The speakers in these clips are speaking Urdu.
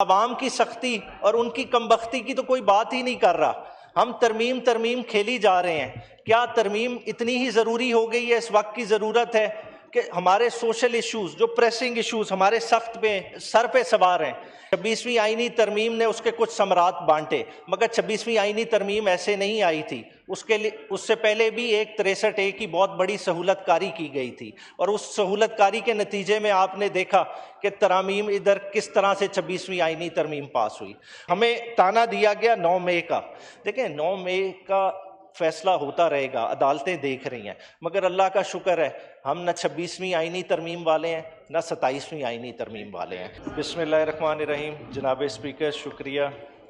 عوام کی سختی اور ان کی کمبختی کی تو کوئی بات ہی نہیں کر رہا. ہم ترمیم کھیلی جا رہے ہیں. کیا ترمیم اتنی ہی ضروری ہو گئی ہے؟ اس وقت کی ضرورت ہے کہ ہمارے سوشل ایشوز جو پریسنگ ایشوز ہمارے سر پہ سوار ہیں. 26ویں آئینی ترمیم نے اس کے کچھ ثمرات بانٹے، مگر 26ویں آئینی ترمیم ایسے نہیں آئی تھی. اس سے پہلے بھی ایک 63A کی بہت بڑی سہولت کاری کی گئی تھی، اور اس سہولت کاری کے نتیجے میں آپ نے دیکھا کہ ترامیم ادھر کس طرح سے 26ویں آئینی ترمیم پاس ہوئی. ہمیں تانا دیا گیا 9 مئی کا. دیکھیں 9 مئی کا فیصلہ ہوتا رہے گا، عدالتیں دیکھ رہی ہیں، مگر اللہ کا شکر ہے ہم نہ 26ویں آئینی ترمیم والے ہیں نہ 27ویں آئینی ترمیم والے ہیں. بسم اللہ الرحمن الرحیم. جناب اسپیکر شکریہ.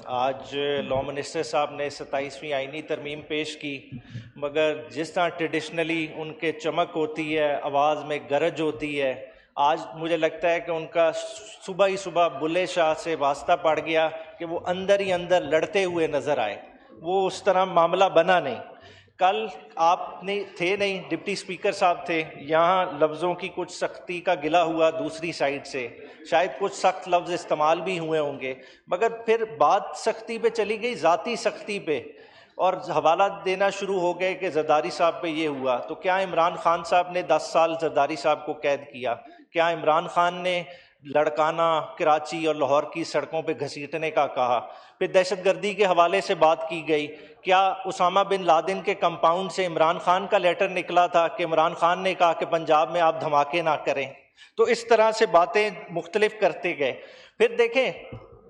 آج لا منسٹر صاحب نے 27ویں آئینی ترمیم پیش کی، مگر جس طرح ٹریڈیشنلی ان کے چمک ہوتی ہے، آواز میں گرج ہوتی ہے، آج مجھے لگتا ہے کہ ان کا صبح ہی صبح بلے شاہ سے واسطہ پڑ گیا کہ وہ اندر ہی اندر لڑتے ہوئے نظر آئے. وہ اس طرح معاملہ بنا نہیں. کل آپ نے تھے نہیں، ڈپٹی اسپیکر صاحب تھے. یہاں لفظوں کی کچھ سختی کا گلہ ہوا دوسری سائڈ سے، شاید کچھ سخت لفظ استعمال بھی ہوئے ہوں گے، مگر پھر بات سختی پہ چلی گئی، ذاتی سختی پہ، اور حوالہ دینا شروع ہو گئے کہ زرداری صاحب پہ یہ ہوا. تو کیا عمران خان صاحب نے 10 سال زرداری صاحب کو قید کیا؟ کیا عمران خان نے لڑکانہ، کراچی اور لاہور کی سڑکوں پہ گھسیٹنے کا کہا؟ پھر دہشت گردی کے حوالے سے بات کی گئی. کیا اسامہ بن لادن کے کمپاؤنڈ سے عمران خان کا لیٹر نکلا تھا کہ عمران خان نے کہا کہ پنجاب میں آپ دھماکے نہ کریں؟ تو اس طرح سے باتیں مختلف کرتے گئے. پھر دیکھیں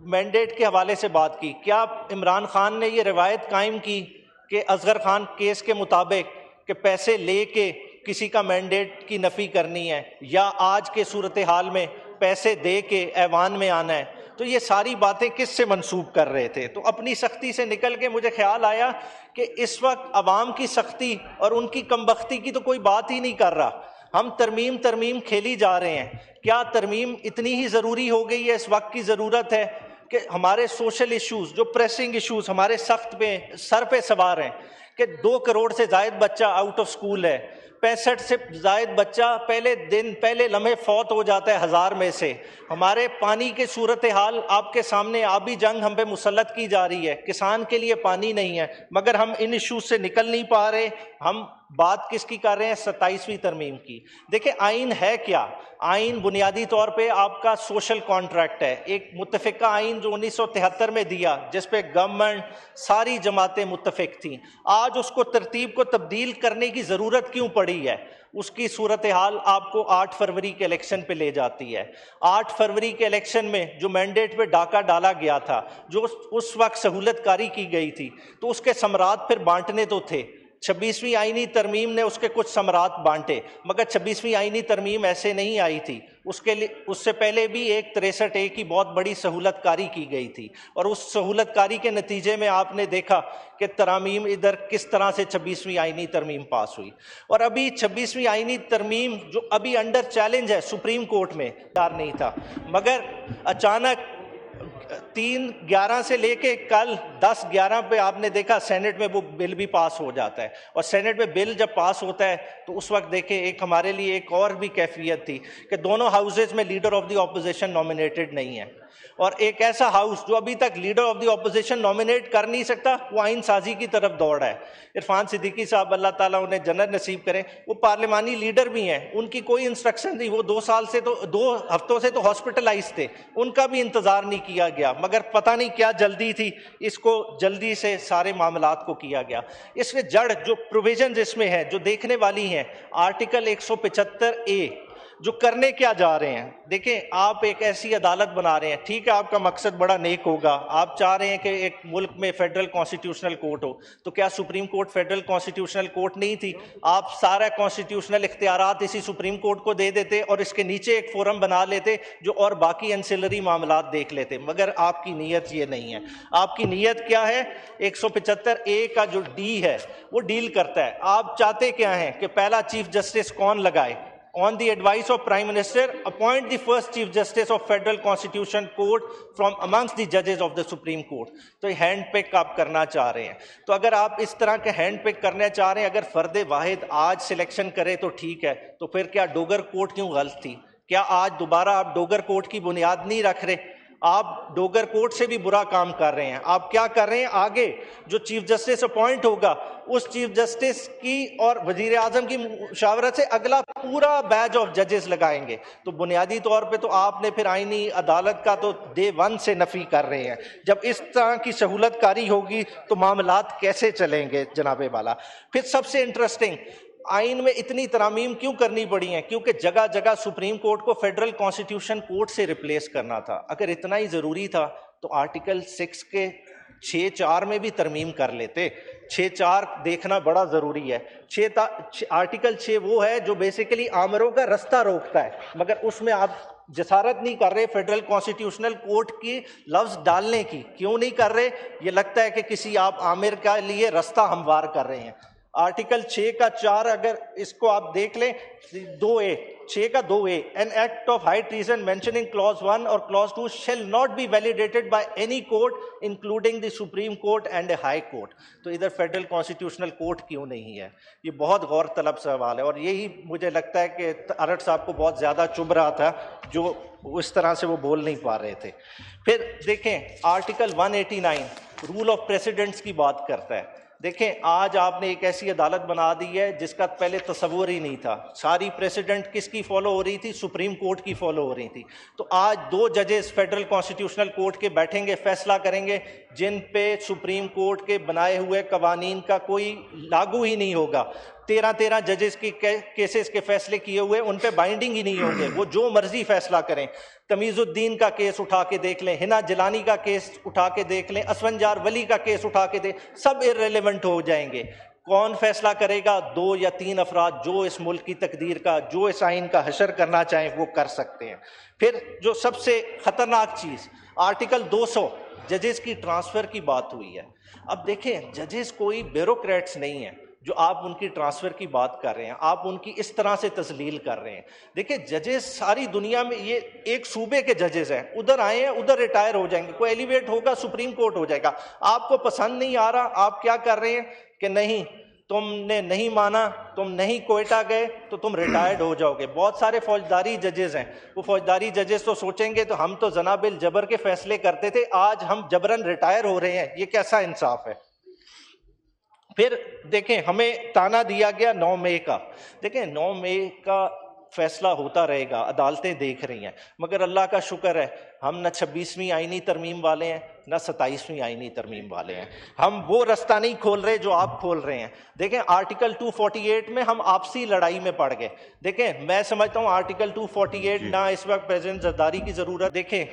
مینڈیٹ کے حوالے سے بات کی. کیا عمران خان نے یہ روایت قائم کی کہ اصغر خان کیس کے مطابق کہ پیسے لے کے کسی کا مینڈیٹ کی نفی کرنی ہے، یا آج کے صورتحال میں پیسے دے کے ایوان میں آنا ہے؟ تو یہ ساری باتیں کس سے منسوب کر رہے تھے؟ تو اپنی سختی سے نکل کے مجھے خیال آیا کہ اس وقت عوام کی سختی اور ان کی کمبختی کی تو کوئی بات ہی نہیں کر رہا. ہم ترمیم کھیلی جا رہے ہیں. کیا ترمیم اتنی ہی ضروری ہو گئی ہے؟ اس وقت کی ضرورت ہے کہ ہمارے سوشل ایشوز جو پریسنگ ایشوز ہمارے سر پہ سوار ہیں، کہ 2 کروڑ سے زائد بچہ آؤٹ آف سکول ہے، 65 سے زائد بچہ پہلے لمحے فوت ہو جاتا ہے 1000 میں سے. ہمارے پانی کے صورتحال آپ کے سامنے، آبی جنگ ہم پہ مسلط کی جا رہی ہے، کسان کے لیے پانی نہیں ہے، مگر ہم ان ایشوز سے نکل نہیں پا رہے. ہم بات کس کی کر رہے ہیں؟ 27ویں ترمیم کی. دیکھیں آئین ہے کیا؟ آئین بنیادی طور پہ آپ کا سوشل کانٹریکٹ ہے، ایک متفقہ آئین جو 1973 میں دیا، جس پہ گورنمنٹ ساری جماعتیں متفق تھیں. آج اس کو ترتیب کو تبدیل کرنے کی ضرورت کیوں پڑی ہے؟ اس کی صورتحال آپ کو 8 فروری کے الیکشن پہ لے جاتی ہے. 8 فروری کے الیکشن میں جو مینڈیٹ پہ ڈاکہ ڈالا گیا تھا، جو اس وقت سہولت کاری کی گئی تھی، تو اس کے ثمرات پھر بانٹنے تو تھے. 26ویں آئینی ترمیم نے اس کے کچھ ثمرات بانٹے، مگر 26ویں آئینی ترمیم ایسے نہیں آئی تھی. اس سے پہلے بھی ایک 63A کی بہت بڑی سہولت کاری کی گئی تھی، اور اس سہولت کاری کے نتیجے میں آپ نے دیکھا کہ ترامیم ادھر کس طرح سے 26ویں آئینی ترمیم پاس ہوئی. اور ابھی 26ویں آئینی ترمیم جو ابھی انڈر چیلنج ہے سپریم کورٹ میں، نہیں تھا، مگر اچانک 3/11 سے لے کے کل 10/11 پہ آپ نے دیکھا سینٹ میں وہ بل بھی پاس ہو جاتا ہے. اور سینٹ میں بل جب پاس ہوتا ہے تو اس وقت دیکھیں ایک ہمارے لیے ایک اور بھی کیفیت تھی کہ دونوں ہاؤسز میں leader of the opposition nominated نہیں ہے، اور ایک ایسا ہاؤس جو ابھی تک leader of the opposition nominate کر نہیں سکتا، وہ آئین سازی کی طرف دوڑا ہے. عرفان صدیقی صاحب اللہ تعالیٰ انہیں جنت نصیب کریں، وہ پارلیمانی لیڈر بھی ہیں، ان کی کوئی انسٹرکشن نہیں، وہ 2 ہفتوں سے تو ہاسپٹلائز تھے، ان کا بھی انتظار نہیں کیا گیا، مگر پتہ نہیں کیا جلدی تھی، اس کو جلدی سے سارے معاملات کو کیا گیا. اس میں جڑ جو پروویژنز اس میں ہیں جو دیکھنے والی ہیں، آرٹیکل 175A جو کرنے کیا جا رہے ہیں. دیکھیں آپ ایک ایسی عدالت بنا رہے ہیں، ٹھیک ہے آپ کا مقصد بڑا نیک ہوگا، آپ چاہ رہے ہیں کہ ایک ملک میں فیڈرل کانسٹیٹیوشنل کورٹ ہو، تو کیا supreme court federal constitutional court نہیں تھی؟ آپ سارا کانسٹیٹیوشنل اختیارات اسی سپریم کورٹ کو دے دیتے اور اس کے نیچے ایک فورم بنا لیتے جو اور باقی انسلری معاملات دیکھ لیتے. مگر آپ کی نیت یہ نہیں ہے. آپ کی نیت کیا ہے؟ 175A کا جو ڈی ہے وہ ڈیل کرتا ہے. آپ چاہتے کیا ہیں کہ پہلا چیف جسٹس کون لگائے؟ On the advice of Prime Minister, appoint the first Chief Justice of Federal Constitutional Court from amongst the judges of the Supreme Court. تو یہ ہینڈ پک آپ کرنا چاہ رہے ہیں. تو اگر آپ اس طرح کے ہینڈ پک کرنا چاہ رہے ہیں، اگر فرد واحد آج سلیکشن کرے تو ٹھیک ہے، تو پھر کیا ڈوگر کورٹ کیوں غلط تھی؟ کیا آج دوبارہ آپ ڈوگر کورٹ کی بنیاد نہیں رکھ رہے؟ آپ ڈوگر کورٹ سے بھی برا کام کر رہے ہیں. آپ کیا کر رہے ہیں؟ آگے جو چیف جسٹس اپوائنٹ ہوگا اس چیف جسٹس کی اور وزیر اعظم کی مشاورت سے اگلا پورا بیچ آف ججز لگائیں گے. تو بنیادی طور پہ تو آپ نے پھر آئینی عدالت کا تو ڈے 1 سے نفی کر رہے ہیں. جب اس طرح کی سہولت کاری ہوگی تو معاملات کیسے چلیں گے جناب والا؟ پھر سب سے انٹرسٹنگ، آئین میں اتنی ترامیم کیوں کرنی پڑی ہیں؟ کیونکہ جگہ جگہ سپریم کورٹ کو فیڈرل کانسٹیٹیوشن کورٹ سے ریپلیس کرنا تھا. اگر اتنا ہی ضروری تھا تو آرٹیکل 6 کے 6(4) میں بھی ترمیم کر لیتے. 6(4) دیکھنا بڑا ضروری ہے. آرٹیکل 6 وہ ہے جو بیسیکلی آمروں کا رستہ روکتا ہے، مگر اس میں آپ جسارت نہیں کر رہے فیڈرل کانسٹیٹیوشنل کورٹ کی لفظ ڈالنے کی. کیوں نہیں کر رہے؟ یہ لگتا ہے کہ کسی آپ آمر کے لیے رستہ ہموار کر رہے ہیں. آرٹیکل 6 کا 4 اگر اس کو آپ دیکھ لیں 2A 6 کا 2A an act of high treason mentioning clause 1 اور clause 2 shall not be validated by any court including the Supreme Court and a high court. تو ادھر فیڈرل کانسٹیٹیوشنل کورٹ کیوں نہیں ہے؟ یہ بہت غور طلب سوال ہے، اور یہی مجھے لگتا ہے کہ ارڑ صاحب کو بہت زیادہ چبھ رہا تھا جو اس طرح سے وہ بول نہیں پا رہے تھے. پھر دیکھیں آرٹیکل 189 رول آف پریسیڈنٹس کی بات کرتا ہے. دیکھیں آج آپ نے ایک ایسی عدالت بنا دی ہے جس کا پہلے تصور ہی نہیں تھا. ساری پریسیڈنٹ کس کی فالو ہو رہی تھی؟ سپریم کورٹ کی فالو ہو رہی تھی. تو آج 2 ججز فیڈرل کانسٹیٹیوشنل کورٹ کے بیٹھیں گے، فیصلہ کریں گے جن پہ سپریم کورٹ کے بنائے ہوئے قوانین کا کوئی لاگو ہی نہیں ہوگا. 13 ججز کی کیسز کے فیصلے کیے ہوئے ان پہ بائنڈنگ ہی نہیں ہوں گے. وہ جو مرضی فیصلہ کریں. تمیز الدین کا کیس اٹھا کے دیکھ لیں، ہنا جلانی کا کیس اٹھا کے دیکھ لیں، اسفنجار ولی کا کیس اٹھا کے سب ارریلیونٹ ہو جائیں گے. کون فیصلہ کرے گا؟ 2 یا 3 افراد جو اس ملک کی تقدیر کا، جو اس آئین کا حشر کرنا چاہیں وہ کر سکتے ہیں. پھر جو سب سے خطرناک چیز آرٹیکل 200 ججز کی ٹرانسفر کی بات ہوئی ہے. اب دیکھیں ججز کوئی بیوروکریٹس نہیں ہیں جو آپ ان کی ٹرانسفر کی بات کر رہے ہیں، آپ ان کی اس طرح سے تذلیل کر رہے ہیں. دیکھیں ججز ساری دنیا میں یہ ایک صوبے کے ججز ہیں، ادھر آئے ہیں ادھر ریٹائر ہو جائیں گے، کوئی ایلیویٹ ہوگا سپریم کورٹ ہو جائے گا. آپ کو پسند نہیں آ رہا، آپ کیا کر رہے ہیں کہ نہیں تم نے نہیں مانا، تم نہیں کوئٹہ گئے تو تم ریٹائرڈ ہو جاؤ گے. بہت سارے فوجداری ججز ہیں، وہ فوجداری ججز تو سوچیں گے تو ہم تو جناب الجبر کے فیصلے کرتے تھے، آج ہم جبرن ریٹائر ہو رہے ہیں. یہ کیسا انصاف ہے؟ پھر دیکھیں ہمیں تانا دیا گیا 9 مئی کا. دیکھیں 9 مئی کا فیصلہ ہوتا رہے گا، عدالتیں دیکھ رہی ہیں، مگر اللہ کا شکر ہے ہم نہ 26ویں آئینی ترمیم والے ہیں نہ 27ویں آئینی ترمیم والے ہیں. ہم وہ رستہ نہیں کھول رہے جو آپ کھول رہے ہیں. دیکھیں آرٹیکل 248 میں ہم آپسی لڑائی میں پڑ گئے. دیکھیں میں سمجھتا ہوں آرٹیکل 248 نہ اس وقت پریزیڈنٹ زرداری کی ضرورت. دیکھیں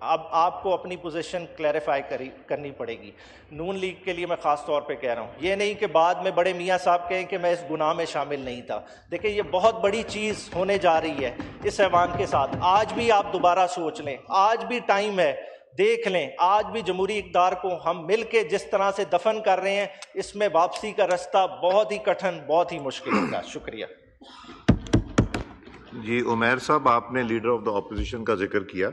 اب آپ کو اپنی پوزیشن کلیریفائی کرنی پڑے گی. نون لیگ کے لیے میں خاص طور پہ کہہ رہا ہوں، یہ نہیں کہ بعد میں بڑے میاں صاحب کہیں کہ میں اس گناہ میں شامل نہیں تھا. دیکھیں یہ بہت بڑی چیز ہونے جا رہی ہے اس ایوان کے ساتھ. آج بھی آپ دوبارہ سوچ لیں، آج بھی ٹائم ہے، دیکھ لیں. آج بھی جمہوری اقدار کو ہم مل کے جس طرح سے دفن کر رہے ہیں، اس میں واپسی کا رستہ بہت ہی کٹھن، بہت ہی مشکل ہوگا. شکریہ. جی عمیر صاحب، آپ نے لیڈر آف دا اپوزیشن کا ذکر کیا.